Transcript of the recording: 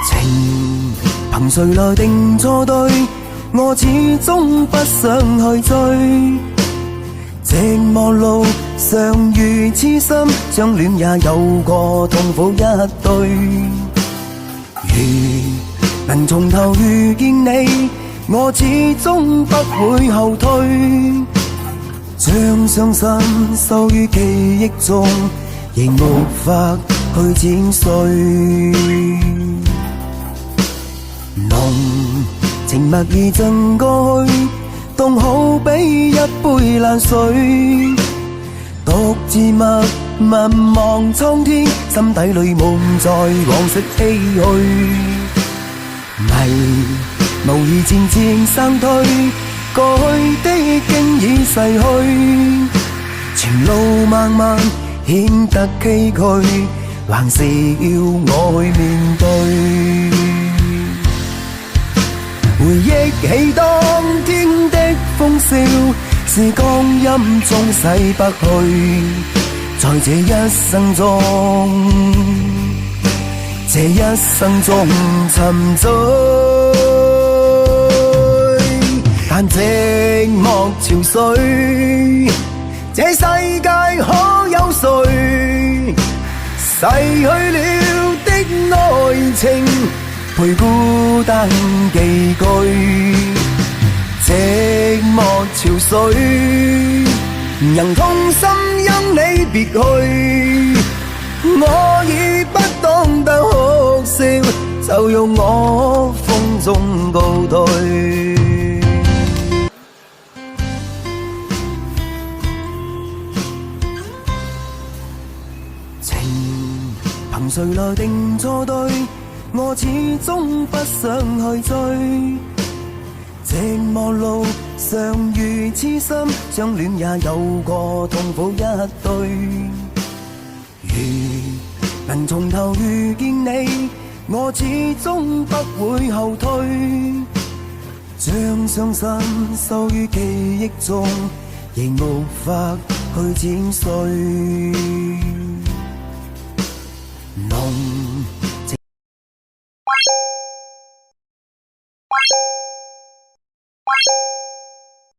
情憑誰來定錯對？我始終不想去追。寂寞路上遇痴心，相戀也有過痛苦一對。如能從頭遇見你，我始終不會後退。將傷心收於記憶中，仍無法去剪碎。濃情蜜意盡過去，凍好比一杯爛水。獨自默默望蒼天，心底裏夢在往昔唏噓。迷無意漸漸散退，過去的經已逝去。前路漫漫顯得崎嶇，還是要我去面對。回憶起當天的歡笑，是光陰中洗不去。在這一生中，這一生中沉醉，但寂寞潮水，這世界可有誰逝去了的愛情，陪孤單寄居。寂寞潮水，人痛心因你別去，我已不懂得哭笑，就用我風中告退。情憑誰來定錯對？我始終不想去追。寂寞路上遇痴心，相戀也有過痛苦一對。如能從頭遇見你，我始終不會後退。將傷心收於記憶中，仍無法去剪碎。濃